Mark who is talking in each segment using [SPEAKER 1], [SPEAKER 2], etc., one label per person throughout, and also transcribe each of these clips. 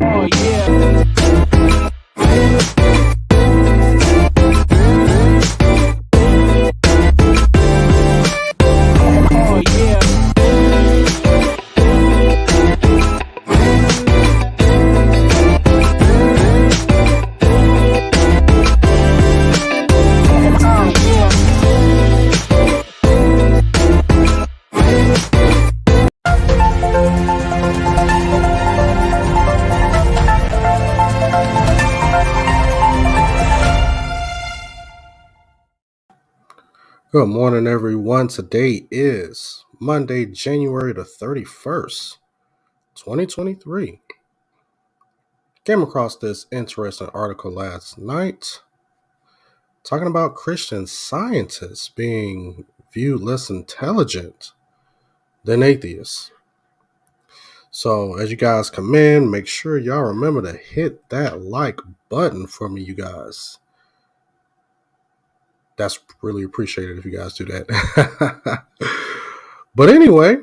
[SPEAKER 1] Oh yeah. Oh yeah.
[SPEAKER 2] Good morning, everyone. Today is Monday, January the 31st, 2023. Came across this interesting article last night talking about Christian scientists being viewed less intelligent than atheists. So, as you guys come in, make sure y'all remember to hit that like button for me, you guys. That's really appreciated if you guys do that. But anyway,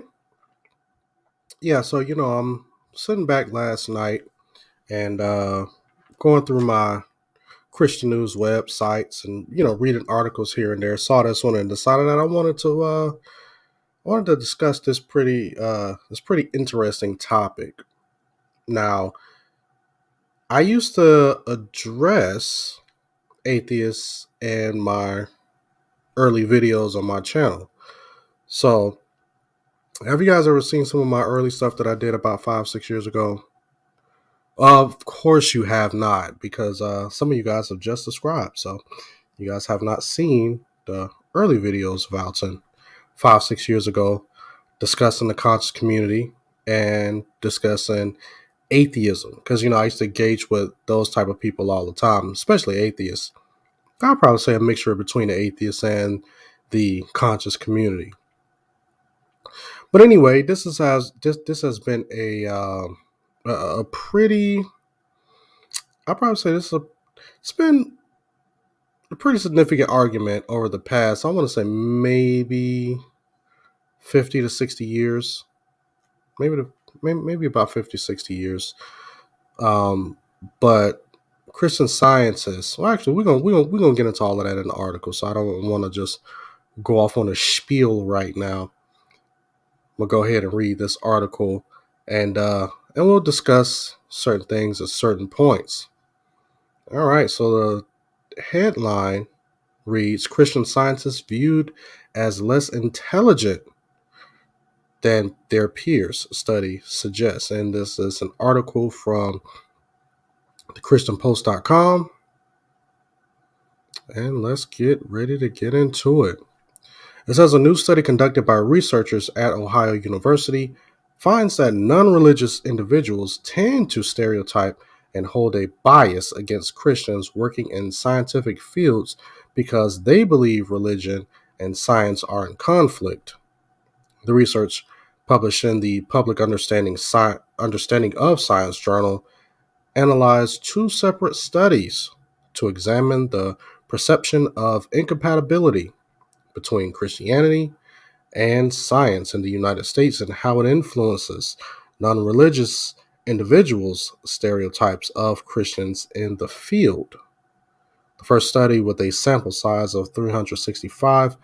[SPEAKER 2] yeah, so I'm sitting back last night and going through my Christian news websites and reading articles here and there. Saw this one and decided that I wanted to discuss this pretty interesting topic. Now, I used to address atheists in my early videos on my channel. So, have you guys ever seen some of my early stuff that I did about 5-6 years ago? Of course you have not, because some of you guys have just subscribed. So you guys have not seen the early videos of Alton 5-6 years ago discussing the conscious community and discussing atheism. Because, I used to engage with those type of people all the time, especially atheists. I'd probably say a mixture between the atheists and the conscious community. But anyway, this has been a pretty, I'd probably say it's been a pretty significant argument over the past, I want to say maybe 50 to 60 years, maybe about 50, 60 years. But Christian scientists, well, actually, we're gonna get into all of that in the article, so I don't want to just go off on a spiel right now. We'll go ahead and read this article, and we'll discuss certain things at certain points. All right, so the headline reads, Christian scientists viewed as less intelligent than their peers, study suggests. And this is an article from thechristianpost.com. And let's get ready to get into it. It says a new study conducted by researchers at Ohio University finds that non-religious individuals tend to stereotype and hold a bias against Christians working in scientific fields because they believe religion and science are in conflict. The research, published in the Public Understanding of Science journal, analyzed two separate studies to examine the perception of incompatibility between Christianity and science in the United States and how it influences non-religious individuals' stereotypes of Christians in the field. The first study, with a sample size of 365,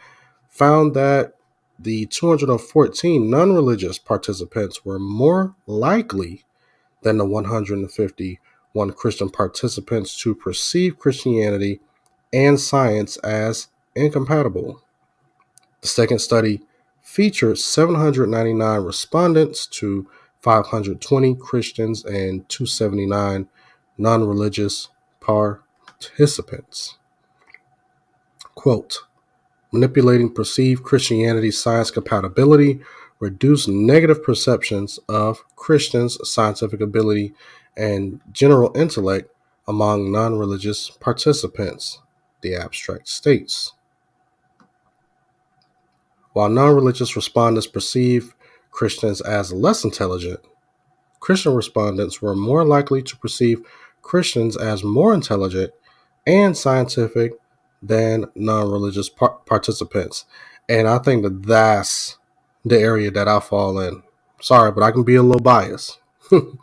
[SPEAKER 2] found that the 214 non-religious participants were more likely than the 151 Christian participants to perceive Christianity and science as incompatible. The second study featured 799 respondents to 520 Christians and 279 non-religious participants. Quote, manipulating perceived Christianity science compatibility reduced negative perceptions of Christians' scientific ability and general intellect among non-religious participants, the abstract states. While non-religious respondents perceive Christians as less intelligent, Christian respondents were more likely to perceive Christians as more intelligent and scientific than non-religious participants. And I think that that's the area that I fall in. Sorry, but I can be a little biased. And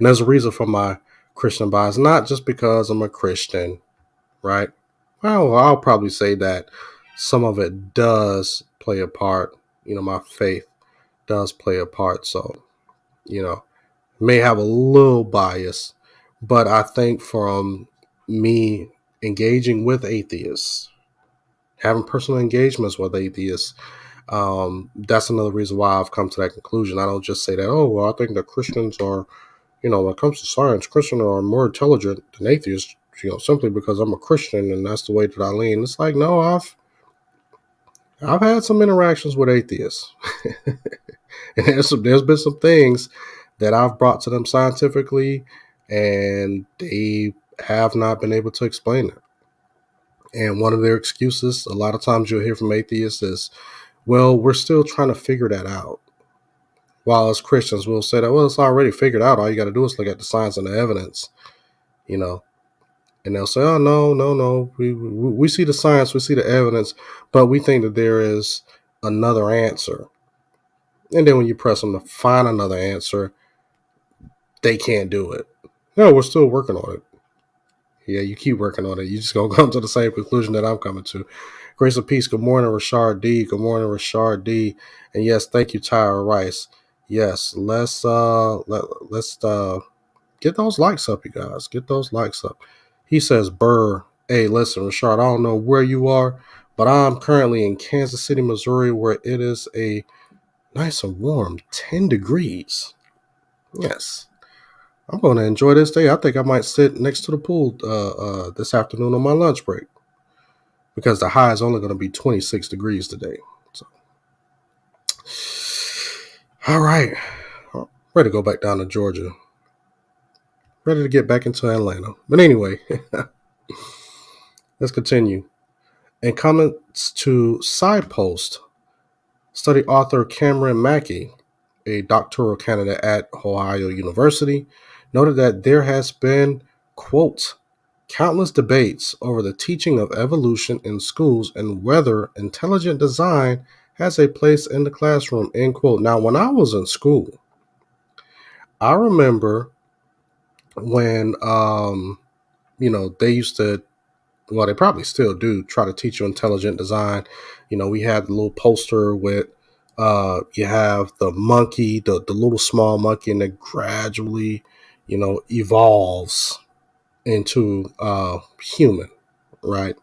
[SPEAKER 2] there's a reason for my Christian bias, not just because I'm a Christian, right? Well, I'll probably say that some of it does play a part. My faith does play a part. So, may have a little bias, but I think from me engaging with atheists, having personal engagements with atheists, that's another reason why I've come to that conclusion. I don't just say that, oh, well, I think that Christians are, when it comes to science, Christians are more intelligent than atheists, simply because I'm a Christian and that's the way that I lean. It's like, no, I've had some interactions with atheists. And there's been some things that I've brought to them scientifically, and they have not been able to explain it. And one of their excuses, a lot of times you'll hear from atheists, is, well, we're still trying to figure that out. While as Christians, we'll say that, well, it's already figured out. All you got to do is look at the science and the evidence, And they'll say, oh, no. We see the science, we see the evidence, but we think that there is another answer. And then when you press them to find another answer, they can't do it. No, we're still working on it. Yeah, you keep working on it. You're just going to come to the same conclusion that I'm coming to. Grace and peace. Good morning, Rashard D. Good morning, Rashard D. And yes, thank you, Tyra Rice. Yes, let's get those likes up, you guys. Get those likes up. He says, Burr, hey, listen, Rashard, I don't know where you are, but I'm currently in Kansas City, Missouri, where it is a nice and warm 10 degrees. Yes. I'm going to enjoy this day. I think I might sit next to the pool this afternoon on my lunch break, because the high is only going to be 26 degrees today. So, all right. I'm ready to go back down to Georgia. Ready to get back into Atlanta. But anyway, let's continue. In comments to Side Post, study author Cameron Mackey, a doctoral candidate at Ohio University, noted that there has been, quote, countless debates over the teaching of evolution in schools and whether intelligent design has a place in the classroom, end quote. Now, when I was in school, I remember when, they used to, well, they probably still do, try to teach you intelligent design. We had the little poster with, you have the monkey, the little small monkey, and it gradually, evolves into human, right?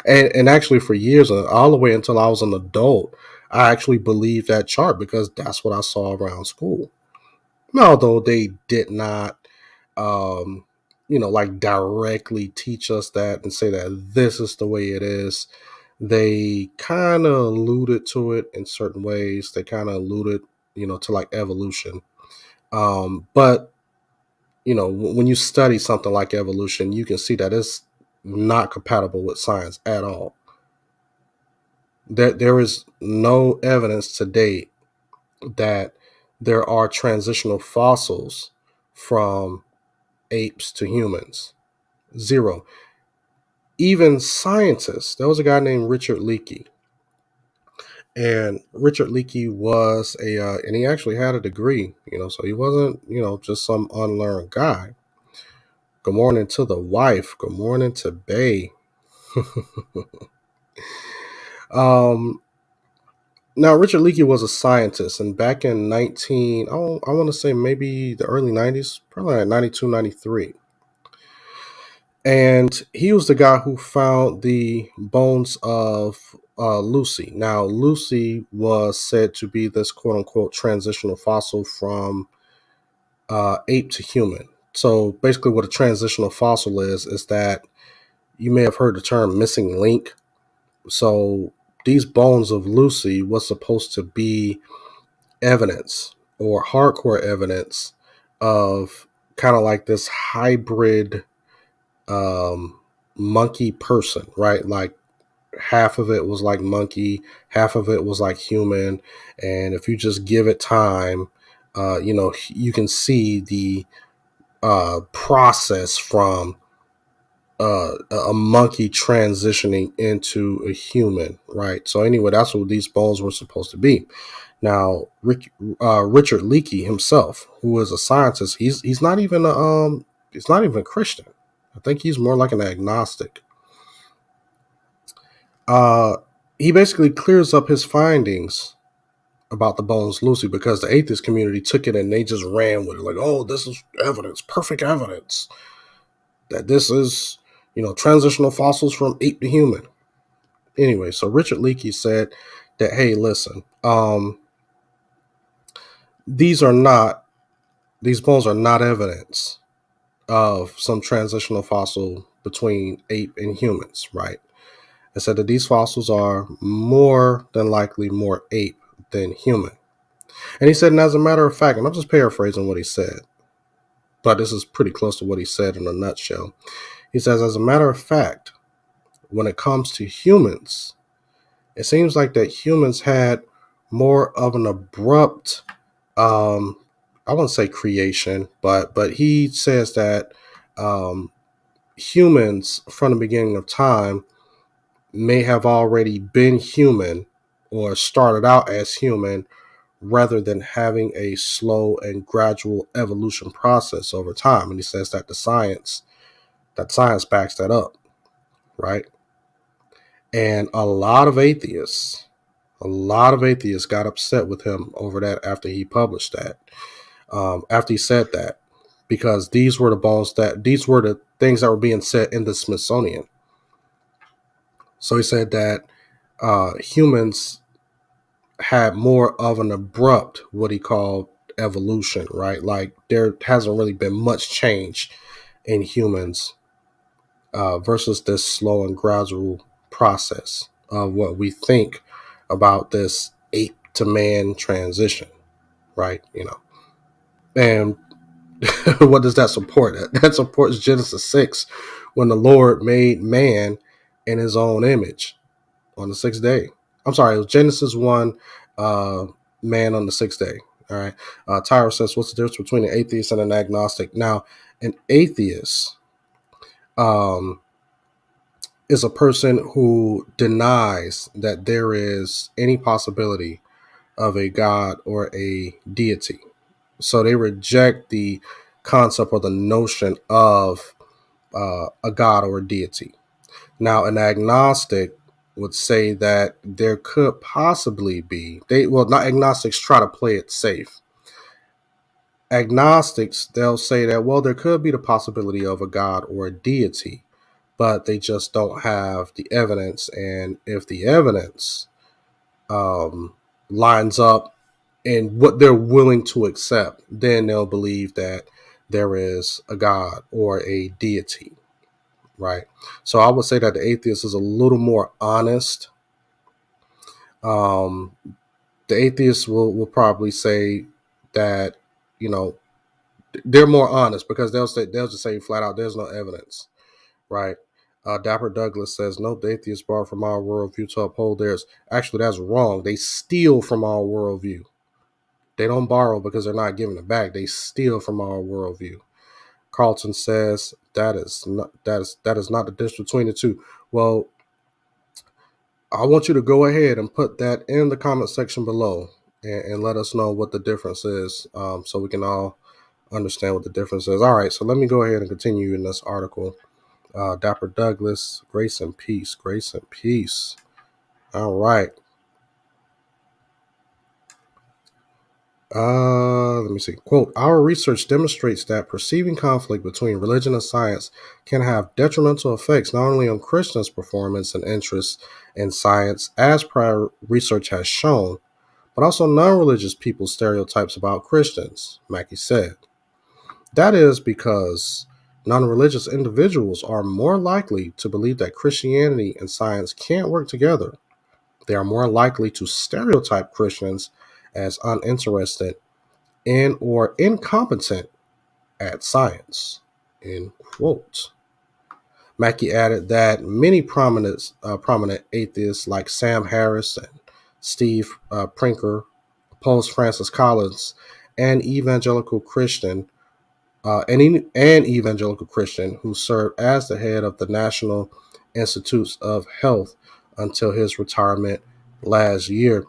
[SPEAKER 2] and actually for years, all the way until I was an adult, I actually believed that chart because that's what I saw around school. Although they did not, like directly teach us that and say that this is the way it is. They kind of alluded to it in certain ways. They kind of alluded, to like evolution. But when you study something like evolution, you can see that it's not compatible with science at all. There is no evidence to date that there are transitional fossils from apes to humans. Zero. Even scientists, there was a guy named Richard Leakey. And Richard Leakey was and he actually had a degree, so he wasn't, just some unlearned guy. Good morning to the wife. Good morning to Bay. Now, Richard Leakey was a scientist, and back in I want to say maybe the early 90s, probably like 92, 93. And he was the guy who found the bones of Lucy. Now, Lucy was said to be this quote-unquote transitional fossil from ape to human. So basically what a transitional fossil is that you may have heard the term missing link. So these bones of Lucy was supposed to be evidence or hardcore evidence of kind of like this hybrid monkey person, right? Like half of it was like monkey, half of it was like human. And if you just give it time, you can see the process from a monkey transitioning into a human, right? So anyway, that's what these bones were supposed to be. Now, Richard Leakey himself, who is a scientist, he's not even a Christian. I think he's more like an agnostic. He basically clears up his findings about the bones loosely because the atheist community took it and they just ran with it, like, oh, this is evidence, perfect evidence that this is, transitional fossils from ape to human. Anyway, so Richard Leakey said that, hey, listen, these bones are not evidence of some transitional fossil between ape and humans, right? And said that these fossils are more than likely more ape than human. And he said, and as a matter of fact, and I'm just paraphrasing what he said, but this is pretty close to what he said in a nutshell. He says, as a matter of fact, when it comes to humans, it seems like that humans had more of an abrupt, I wouldn't say creation, but he says that humans from the beginning of time may have already been human or started out as human rather than having a slow and gradual evolution process over time. And he says that science backs that up, right? And a lot of atheists got upset with him over that after he published that, after he said that, because these were the things that were being said in the Smithsonian. So he said that humans had more of an abrupt, what he called evolution, right? Like there hasn't really been much change in humans versus this slow and gradual process of what we think about this ape to man transition, right? And what does that support? That supports Genesis 6, when the Lord made man in his own image on the sixth day. I'm sorry, it was Genesis 1, man on the sixth day. All right. Tyra says, what's the difference between an atheist and an agnostic? Now, an atheist is a person who denies that there is any possibility of a God or a deity. So they reject the concept or the notion of a God or a deity. Now, an agnostic would say that there could possibly be, not agnostics try to play it safe. Agnostics, they'll say that, well, there could be the possibility of a God or a deity, but they just don't have the evidence. And if the evidence lines up in what they're willing to accept, then they'll believe that there is a God or a deity, right? So I would say that the atheist is a little more honest. The atheists will probably say that, they're more honest because they'll just say flat out, there's no evidence, right? Dapper Douglas says, no, the atheists borrow from our worldview to uphold theirs. Actually, that's wrong. They steal from our worldview. They don't borrow because they're not giving it back. They steal from our worldview. Carlton says that is not the difference between the two. Well, I want you to go ahead and put that in the comment section below and let us know what the difference is, so we can all understand what the difference is. All right, so let me go ahead and continue in this article. Dapper Douglas, grace and peace, grace and peace. All right. Let me see. Quote, our research demonstrates that perceiving conflict between religion and science can have detrimental effects not only on Christians' performance and interest in science, as prior research has shown, but also non-religious people's stereotypes about Christians, Mackey said. That is because non-religious individuals are more likely to believe that Christianity and science can't work together. They are more likely to stereotype Christians as uninterested in or incompetent at science, end quote. Mackey added that many prominent atheists like Sam Harris and Steve Prinker, Post Francis Collins, and evangelical Christian an evangelical Christian who served as the head of the National Institutes of Health until his retirement last year.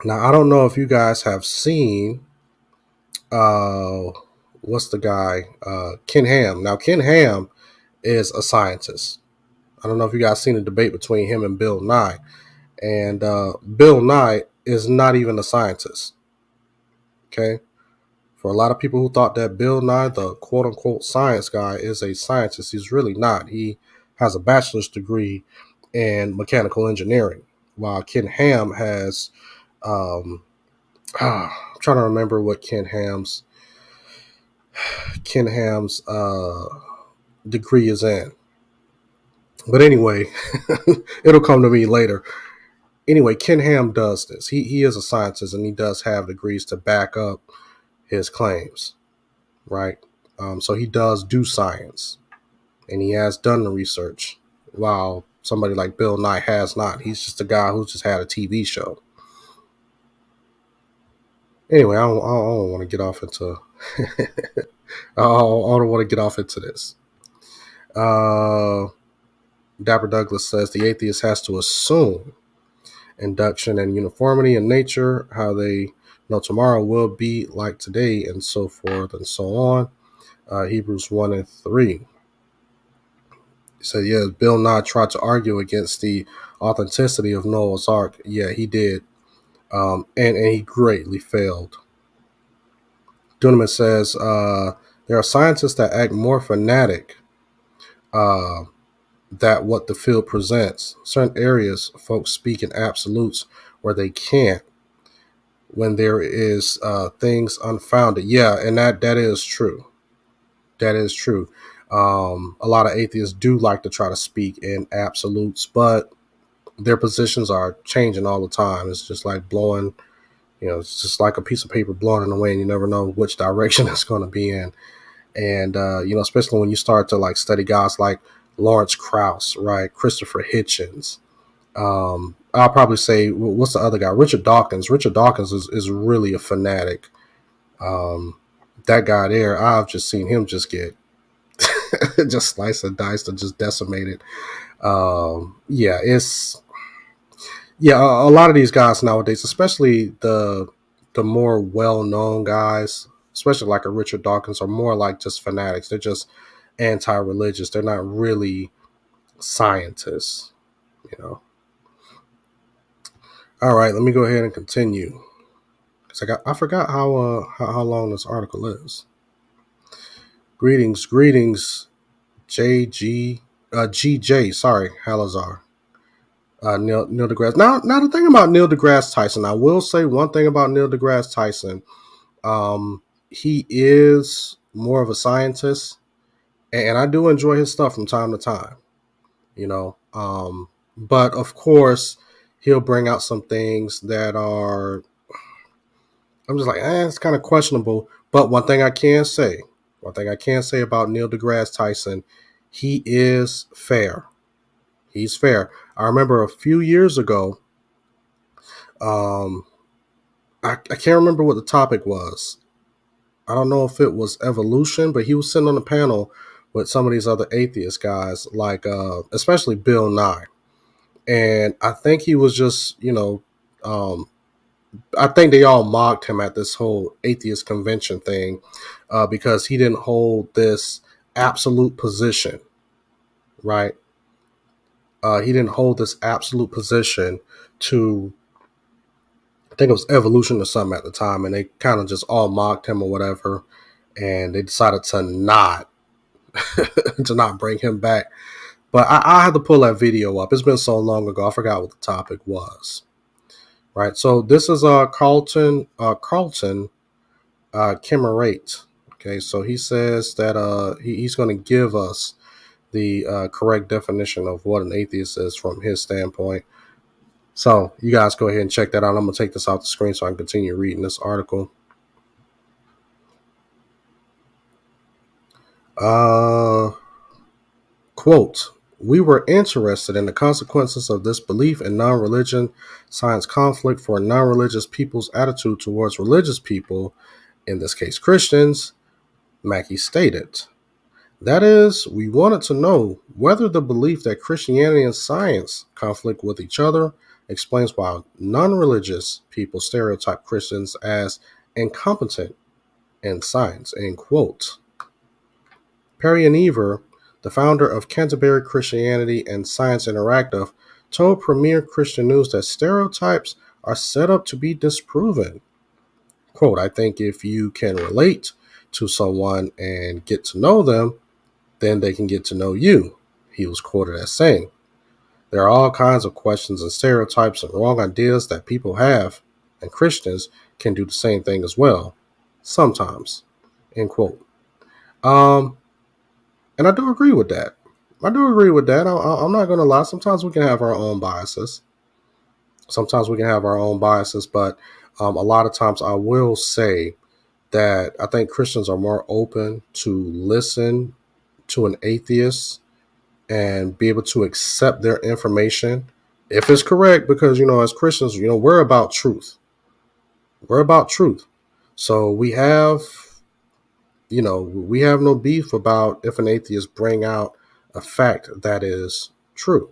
[SPEAKER 2] Now, I don't know if you guys have seen, what's the guy? Ken Ham. Now, Ken Ham is a scientist. I don't know if you guys seen the debate between him and Bill Nye. And Bill Nye is not even a scientist. Okay? For a lot of people who thought that Bill Nye, the quote unquote science guy, is a scientist, he's really not. He has a bachelor's degree in mechanical engineering, while Ken Ham has, I'm trying to remember what Ken Ham's degree is in. But anyway, it'll come to me later. Anyway, Ken Ham does this. He is a scientist, and he does have degrees to back up his claims, right? So he does do science, and he has done the research, while somebody like Bill Nye has not. He's just a guy who's just had a TV show. Anyway, I don't want to get off into I don't want to get off into this. Dapper Douglas says the atheist has to assume induction and uniformity in nature, how they know tomorrow will be like today, and so forth and so on. Hebrews 1 and 3. He said, yes, Bill Nye tried to argue against the authenticity of Noah's Ark. Yeah, he did. And he greatly failed. Duneman says, there are scientists that act more fanatic that what the field presents. Certain areas, folks speak in absolutes where they can't, when there is things unfounded. Yeah, and that is true. That is true. A lot of atheists do like to try to speak in absolutes, but their positions are changing all the time. It's just like blowing, it's just like a piece of paper blowing in the wind. You never know which direction it's going to be in. And, especially when you start to like study guys like Lawrence Krauss, right? Christopher Hitchens. I'll probably say, what's the other guy? Richard Dawkins. Richard Dawkins is really a fanatic. That guy there, I've just seen him just get just sliced and diced and just decimated. A lot of these guys nowadays, especially the more well-known guys, especially like a Richard Dawkins, are more like just fanatics. They're just anti-religious. They're not really scientists, All right, let me go ahead and continue. Because I forgot how long this article is. Greetings, GJ. Sorry, Halazar. Neil deGrasse. Now the thing about Neil deGrasse Tyson, I will say one thing about Neil deGrasse Tyson. He is more of a scientist, and I do enjoy his stuff from time to time. But of course, he'll bring out some things that are, I'm just like, it's kind of questionable. But one thing I can say about Neil deGrasse Tyson, he is fair. He's fair. I remember a few years ago, I can't remember what the topic was. I don't know if it was evolution, but he was sitting on a panel with some of these other atheist guys, like especially Bill Nye. And I think he was just, I think they all mocked him at this whole atheist convention thing because he didn't hold this absolute position, right? He didn't hold this absolute position to, I think it was evolution or something at the time, and they kind of just all mocked him or whatever, and they decided to not bring him back. But I had to pull that video up. It's been so long ago, I forgot what the topic was. Right, so this is Carlton Kimmerate. Okay, so he says that he's going to give us the correct definition of what an atheist is from his standpoint. So you guys go ahead and check that out. I'm going to take this off the screen so I can continue reading this article. Quote, we were interested in the consequences of this belief in non-religion science conflict for non-religious people's attitude towards religious people, in this case Christians, Mackey stated. That is, we wanted to know whether the belief that Christianity and science conflict with each other explains why non-religious people stereotype Christians as incompetent in science, end quote. Perry and Ever, the founder of Canterbury Christianity and Science Interactive, told Premier Christian News that stereotypes are set up to be disproven. Quote, I think if you can relate to someone and get to know them, then they can get to know you, he was quoted as saying. There are all kinds of questions and stereotypes and wrong ideas that people have, and Christians can do the same thing as well, sometimes, end quote. And I do agree with that. I'm not going to lie. Sometimes we can have our own biases. But a lot of times I will say that I think Christians are more open to listen to an atheist and be able to accept their information if it's correct, because, as Christians, we're about truth. So we have no beef about if an atheist bring out a fact that is true.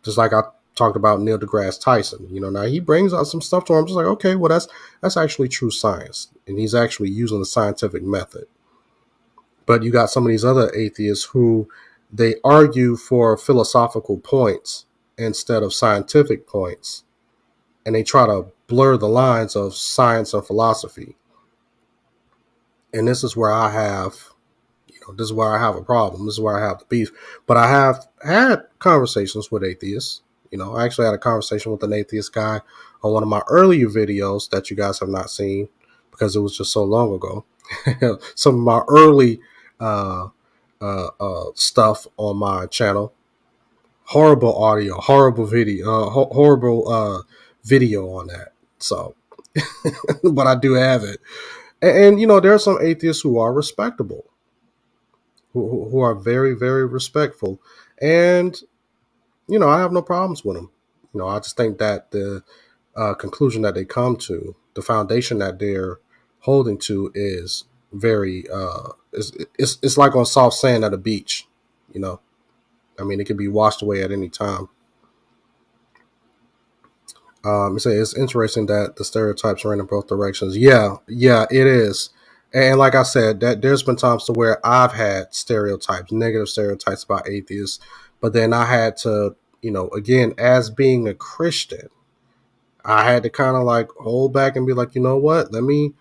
[SPEAKER 2] Just like I talked about Neil deGrasse Tyson. Now he brings out some stuff to him. I'm just like, okay, well, that's actually true science. And he's actually using the scientific method. But you got some of these other atheists who they argue for philosophical points instead of scientific points. And they try to blur the lines of science and philosophy. And this is where I have a problem. This is where I have the beef. But I have had conversations with atheists. I actually had a conversation with an atheist guy on one of my earlier videos that you guys have not seen because it was just so long ago. Some of my early stuff on my channel. Horrible audio, horrible video, horrible video on that. So, but I do have it. And there are some atheists who are respectable, who are very, very respectful. And, I have no problems with them. I just think that the conclusion that they come to, the foundation that they're holding to is very, it's like on soft sand at a beach, it can be washed away at any time. It's interesting that the stereotypes are in both directions. Yeah, it is. And like I said, that there's been times to where I've had negative stereotypes about atheists, but then I had to, again, as being a Christian, I had to kind of like hold back and be like, you know what? Let me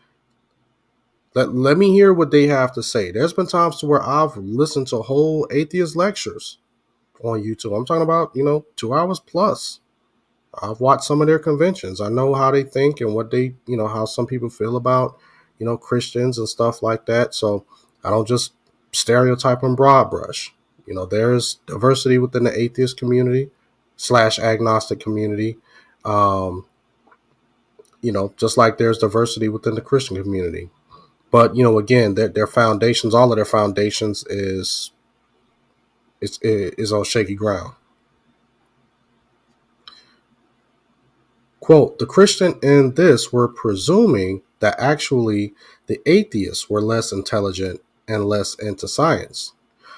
[SPEAKER 2] hear what they have to say. There's been times to where I've listened to whole atheist lectures on YouTube. I'm talking about, 2 hours plus. I've watched some of their conventions. I know how they think and what they, how some people feel about, Christians and stuff like that. So I don't just stereotype and broad brush. There's diversity within the atheist community / agnostic community. Just like there's diversity within the Christian community. But, again, their foundations, all of their foundations is on shaky ground. Quote, the Christian in this were presuming that actually the atheists were less intelligent and less into science.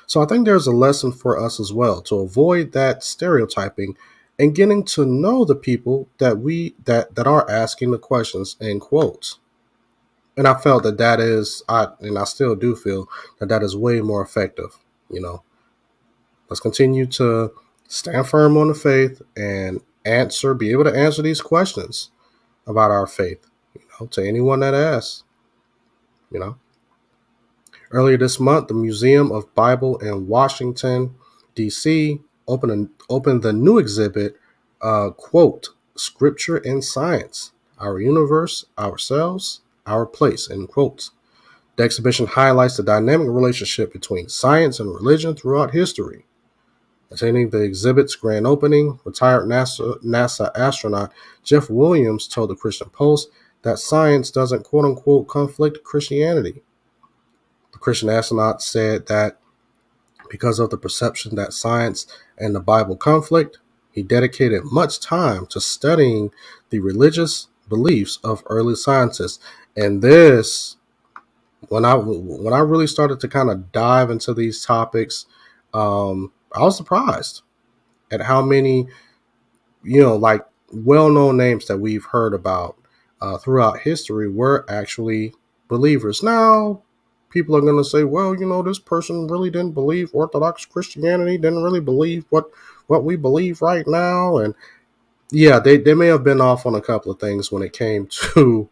[SPEAKER 2] So I think there's a lesson for us as well to avoid that stereotyping and getting to know the people that are asking the questions, end quotes. And I felt that is, and I still do feel that is way more effective. Let's continue to stand firm on the faith and be able to answer these questions about our faith, to anyone that asks. Earlier this month, the Museum of Bible in Washington, D.C. opened the new exhibit, quote, Scripture and Science, Our Universe, Ourselves, Our Place, end quotes. The exhibition highlights the dynamic relationship between science and religion throughout history. Attending the exhibit's grand opening, retired NASA astronaut Jeff Williams told the Christian Post that science doesn't quote-unquote conflict Christianity. The Christian astronaut said that because of the perception that science and the Bible conflict, he dedicated much time to studying the religious beliefs of early scientists. And this When I really started to kind of dive into these topics, I was surprised at how many, like well-known names that we've heard about throughout history were actually believers. Now, people are going to say, well, this person really didn't believe Orthodox Christianity, didn't really believe what we believe right now. And yeah, they may have been off on a couple of things when it came to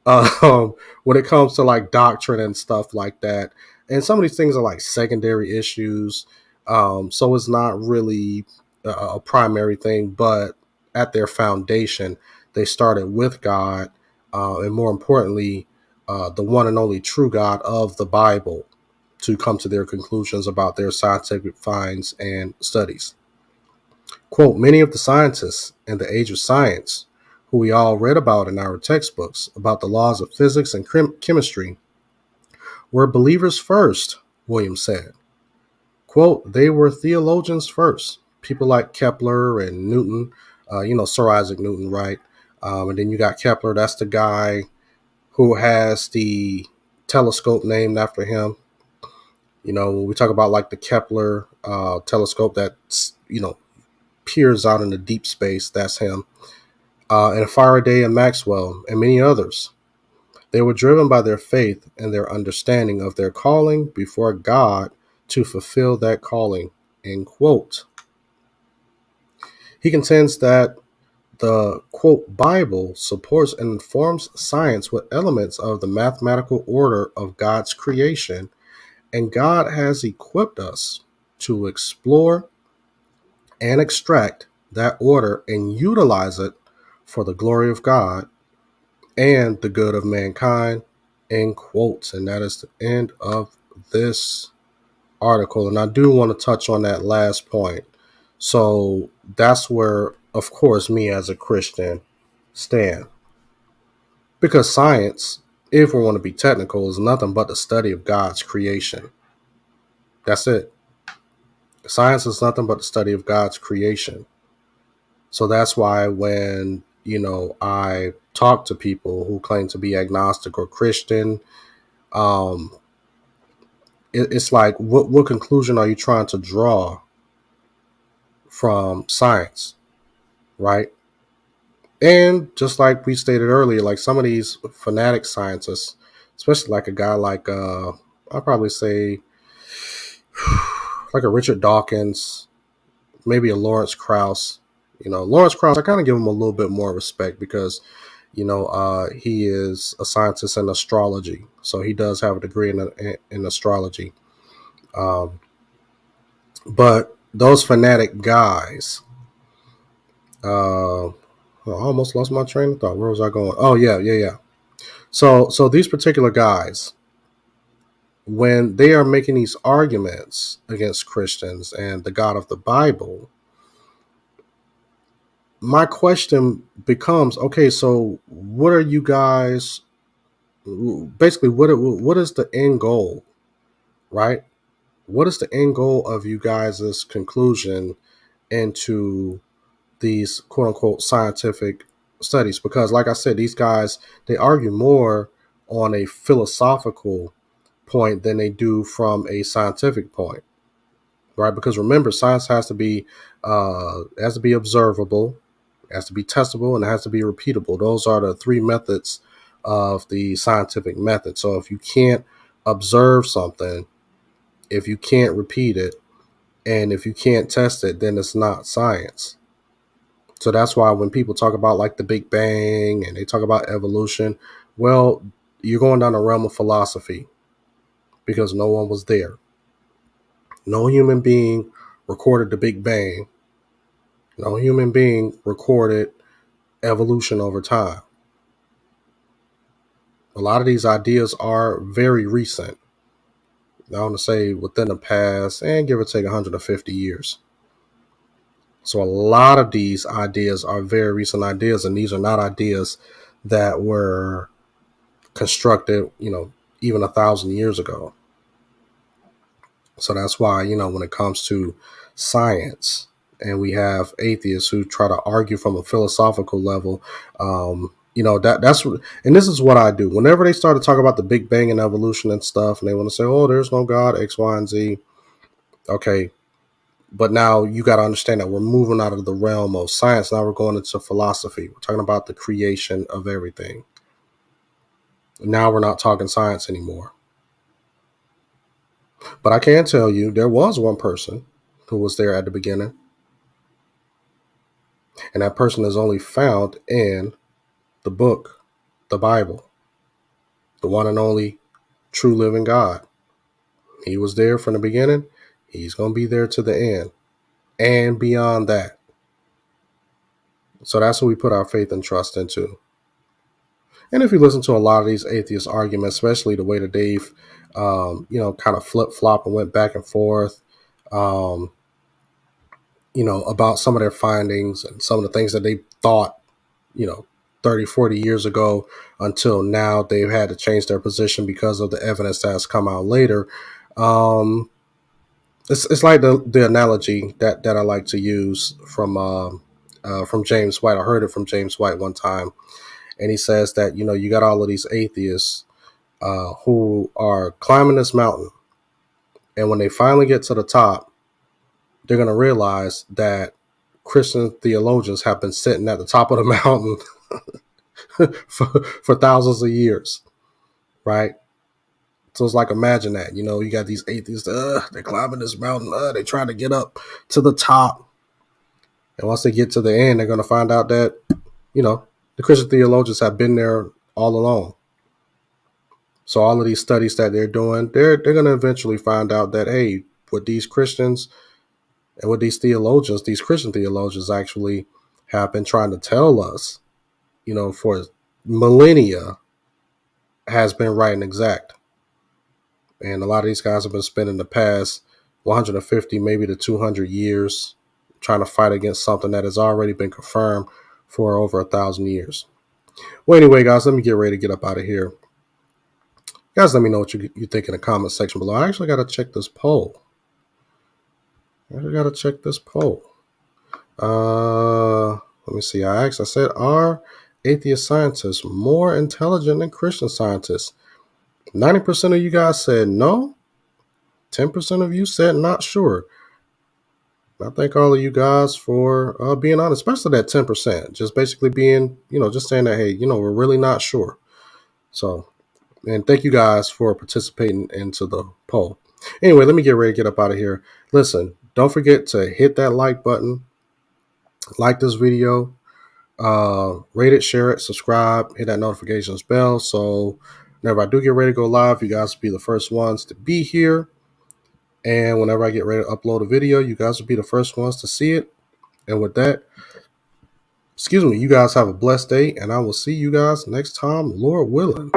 [SPEAKER 2] um, when it comes to like doctrine and stuff like that. And some of these things are like secondary issues. So it's not really a primary thing, but at their foundation, they started with God, and more importantly, the one and only true God of the Bible to come to their conclusions about their scientific finds and studies. Quote, many of the scientists in the age of science, who we all read about in our textbooks about the laws of physics and chemistry, were believers first, Williams said. Quote, they were theologians first. People like Kepler and Newton, Sir Isaac Newton, right? And then you got Kepler, that's the guy who has the telescope named after him. When we talk about like the Kepler telescope that's, peers out into deep space, that's him. And Faraday and Maxwell and many others. They were driven by their faith and their understanding of their calling before God to fulfill that calling, end quote. He contends that the, quote, Bible supports and informs science with elements of the mathematical order of God's creation, and God has equipped us to explore and extract that order and utilize it for the glory of God and the good of mankind, end quotes. And that is the end of this article. And I do want to touch on that last point. So that's where, of course, me as a Christian stand. Because science, if we want to be technical, is nothing but the study of God's creation. That's it. Science is nothing but the study of God's creation. So that's why when, I talk to people who claim to be agnostic or Christian, it's like, what conclusion are you trying to draw from science, right? And just like we stated earlier, like some of these fanatic scientists, especially like a guy like, I'll probably say like a Richard Dawkins, maybe a Lawrence Krauss. Lawrence Krauss, I kind of give him a little bit more respect because, he is a scientist in astrology. So he does have a degree in astrology. But those fanatic guys, I almost lost my train of thought. Where was I going? Oh, yeah. So these particular guys, when they are making these arguments against Christians and the God of the Bible, my question becomes, okay, so what are you guys, basically, what is the end goal, right? What is the end goal of you guys' conclusion into these quote unquote scientific studies? Because like I said, these guys, they argue more on a philosophical point than they do from a scientific point, right? Because remember, science has to be observable, it has to be testable, and it has to be repeatable. Those are the three methods of the scientific method. So if you can't observe something, if you can't repeat it, and if you can't test it, then it's not science. So that's why when people talk about like the Big Bang and they talk about evolution, well, you're going down the realm of philosophy because no one was there. No human being recorded the Big Bang. No human being recorded evolution over time. A lot of these ideas are very recent. I want to say within the past, and give or take 150 years. So a lot of these ideas are very recent ideas, and these are not ideas that were constructed, even 1,000 years ago. So that's why, when it comes to science, and we have atheists who try to argue from a philosophical level, And this is what I do. Whenever they start to talk about the Big Bang and evolution and stuff, and they want to say, "Oh, there's no God, X, Y, and Z." Okay, but now you got to understand that we're moving out of the realm of science. Now we're going into philosophy. We're talking about the creation of everything. Now we're not talking science anymore. But I can tell you, there was one person who was there at the beginning, and that person is only found in the book, the Bible, the one and only true living God. He was there from the beginning. He's going to be there to the end and beyond that. So that's what we put our faith and trust into. And if you listen to a lot of these atheist arguments, especially the way that they've, kind of flip-flop and went back and forth, about some of their findings and some of the things that they thought, 30, 40 years ago until now, they've had to change their position because of the evidence that has come out later. It's like the analogy that I like to use from James White. I heard it from James White one time, and he says that you got all of these atheists who are climbing this mountain, and when they finally get to the top, they're going to realize that Christian theologians have been sitting at the top of the mountain for thousands of years, right? So it's like, imagine that, you got these atheists, they're climbing this mountain, they're trying to get up to the top. And once they get to the end, they're going to find out that, the Christian theologians have been there all along. So all of these studies that they're doing, they're going to eventually find out that, hey, what these Christians and what these theologians, these Christian theologians actually have been trying to tell us, for millennia has been right and exact. And a lot of these guys have been spending the past 150, maybe to 200 years trying to fight against something that has already been confirmed for over 1,000 years. Well, anyway, guys, let me get ready to get up out of here. Guys, let me know what you think in the comment section below. I actually got to check this poll. Let me see. I said, are atheist scientists more intelligent than Christian scientists? 90% of you guys said no. 10% of you said not sure. I thank all of you guys for being honest, especially that 10%. Just basically being, just saying that, hey, we're really not sure. So, and thank you guys for participating into the poll. Anyway, let me get ready to get up out of here. Listen, don't forget to hit that like button, like this video, rate it, share it, subscribe, hit that notifications bell. So whenever I do get ready to go live, you guys will be the first ones to be here. And whenever I get ready to upload a video, you guys will be the first ones to see it. And with that, you guys have a blessed day, and I will see you guys next time, Lord willing.